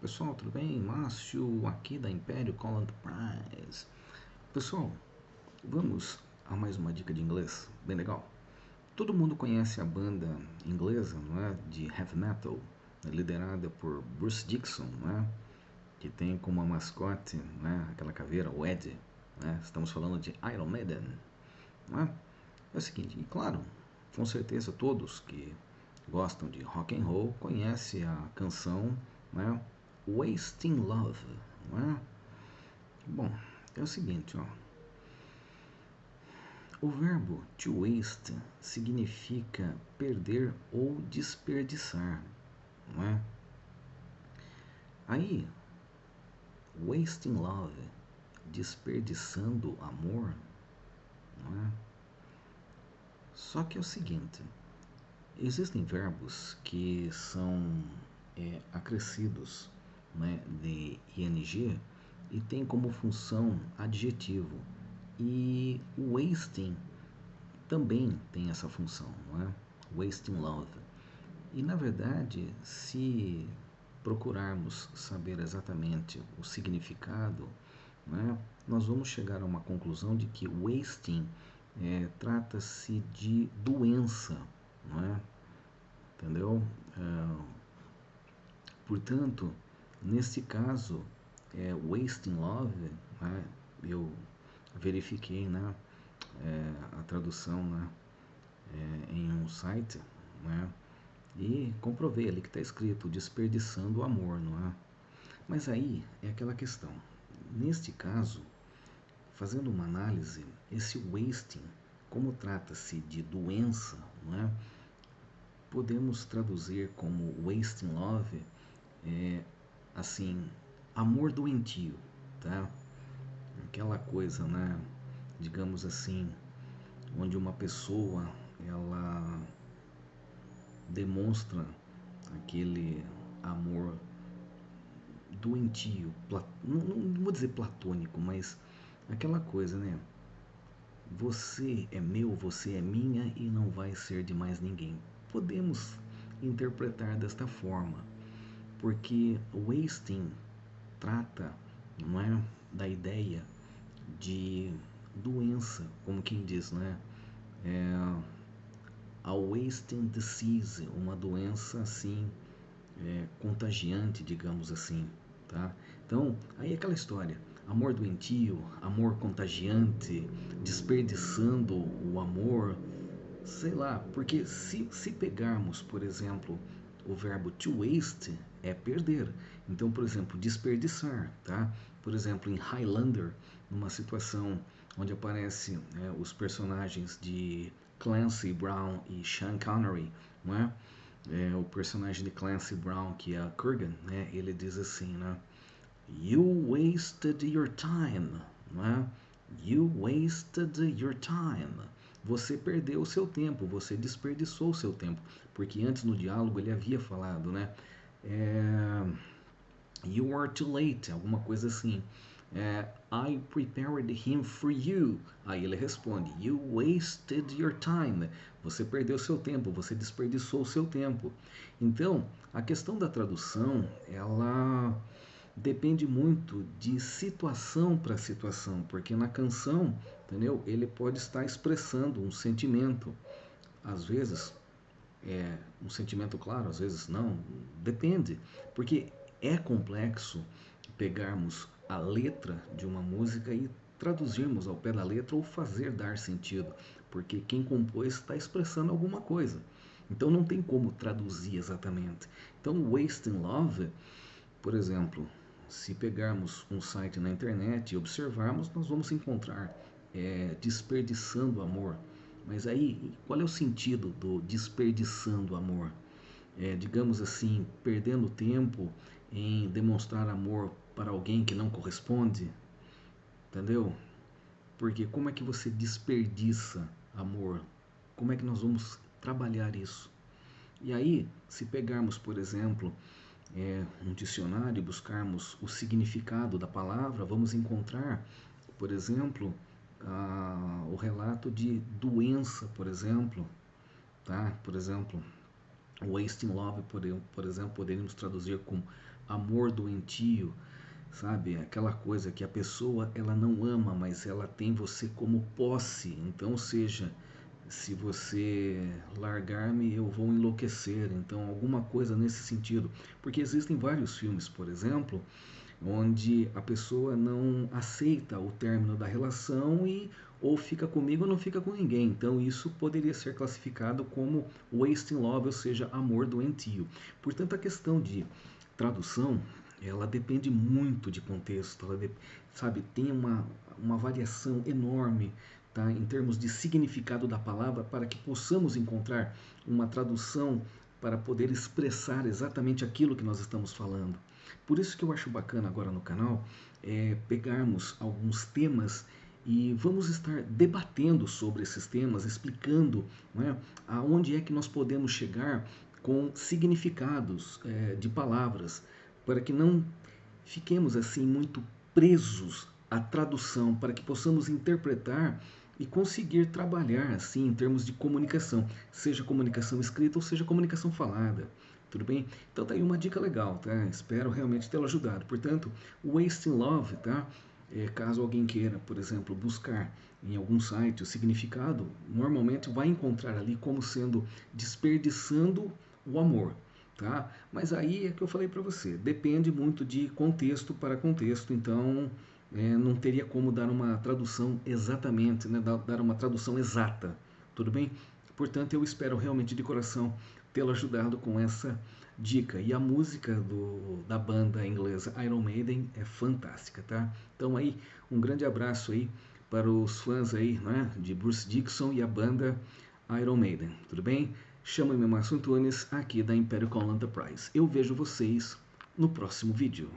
Pessoal, tudo bem? Márcio aqui da Império Call Enterprise. Pessoal, vamos a mais uma dica de inglês bem legal. Todo mundo conhece a banda inglesa, não é? De heavy metal, liderada por Bruce Dickinson, não é? Que tem como mascote, não é? Aquela caveira, o Ed. Né? Estamos falando de Iron Maiden, não é? É o seguinte, e claro, com certeza todos que gostam de rock and roll conhecem a canção, né? Wasting Love, não é? Bom, é o seguinte, ó. O verbo to waste significa perder ou desperdiçar, não é? Aí, wasting love, desperdiçando amor, não é? Só que é o seguinte, existem verbos que são acrescidos, né, de ing e tem como função adjetivo. E o wasting também tem essa função, não é? Wasting love. E na verdade, se procurarmos saber exatamente o significado, né, nós vamos chegar a uma conclusão de que wasting trata-se de doença, não é? Entendeu? Portanto, nesse caso, wasting love, né, eu verifiquei, né, a tradução, né, em um site, né, e comprovei ali que está escrito desperdiçando o amor, não é? Mas aí é aquela questão. Neste caso, fazendo uma análise, esse wasting, como trata-se de doença, não é? Podemos traduzir como wasting love, assim, amor doentio, tá? Aquela coisa, né? Digamos assim, onde uma pessoa ela demonstra aquele amor doentio, não vou dizer platônico, mas aquela coisa, né? Você é meu, você é minha e não vai ser de mais ninguém. Podemos interpretar desta forma, porque o wasting trata, não é, da ideia de doença, como quem diz, né? A wasting disease, uma doença assim contagiante, digamos assim, tá? Então, aí é aquela história, amor doentio, amor contagiante, desperdiçando o amor, sei lá, porque se pegarmos, por exemplo, o verbo to waste é perder. Então, por exemplo, desperdiçar, tá? Por exemplo, em Highlander, numa situação onde aparecem os personagens de Clancy Brown e Sean Connery, não é? O personagem de Clancy Brown, que é a Kurgan, né? Ele diz assim, né? You wasted your time, não é? You wasted your time. Você perdeu o seu tempo, você desperdiçou o seu tempo. Porque antes no diálogo ele havia falado, né? You are too late, alguma coisa assim. I prepared him for you. Aí ele responde, you wasted your time. Você perdeu seu tempo, você desperdiçou o seu tempo. Então, a questão da tradução, ela depende muito de situação para situação, porque na canção, entendeu? Ele pode estar expressando um sentimento. Às vezes é um sentimento claro, às vezes não, depende, porque é complexo pegarmos a letra de uma música e traduzirmos ao pé da letra ou fazer dar sentido, porque quem compôs está expressando alguma coisa. Então não tem como traduzir exatamente. Então, Wasting Love, por exemplo, se pegarmos um site na internet e observarmos, nós vamos encontrar desperdiçando amor. Mas aí, qual é o sentido do desperdiçando amor? Digamos assim, perdendo tempo em demonstrar amor para alguém que não corresponde, entendeu? Porque como é que você desperdiça amor? Como é que nós vamos trabalhar isso? E aí, se pegarmos, por exemplo, um dicionário e buscarmos o significado da palavra, vamos encontrar, por exemplo, o relato de doença, por exemplo, tá? Por exemplo, Wasting Love, por exemplo, poderíamos traduzir com amor doentio, sabe? Aquela coisa que a pessoa ela não ama, mas ela tem você como posse. Então, ou seja, se você largar-me, eu vou enlouquecer. Então, alguma coisa nesse sentido. Porque existem vários filmes, por exemplo, onde a pessoa não aceita o término da relação e ou fica comigo ou não fica com ninguém. Então isso poderia ser classificado como wasting love, ou seja, amor doentio. Portanto, a questão de tradução, ela depende muito de contexto, sabe, tem uma variação enorme, tá, em termos de significado da palavra para que possamos encontrar uma tradução para poder expressar exatamente aquilo que nós estamos falando. Por isso que eu acho bacana agora no canal pegarmos alguns temas e vamos estar debatendo sobre esses temas, explicando, né, aonde é que nós podemos chegar com significados de palavras, para que não fiquemos assim muito presos à tradução, para que possamos interpretar e conseguir trabalhar assim em termos de comunicação, seja comunicação escrita ou seja comunicação falada. Tudo bem? Então tá aí uma dica legal, tá? Espero realmente tê-lo ajudado. Portanto, Wasting Love, tá? Caso alguém queira, por exemplo, buscar em algum site o significado, normalmente vai encontrar ali como sendo desperdiçando o amor, tá? Mas aí é que eu falei para você, depende muito de contexto para contexto, então não teria como dar uma tradução exatamente, né? Dar uma tradução exata, tudo bem? Portanto, eu espero realmente de coração tê-lo ajudado com essa dica. E a música da banda inglesa Iron Maiden é fantástica, tá? Então aí, um grande abraço aí para os fãs aí, né, de Bruce Dickinson e a banda Iron Maiden, tudo bem? Chama-me Márcio Antunes, aqui da Império Call Enterprise. Eu vejo vocês no próximo vídeo.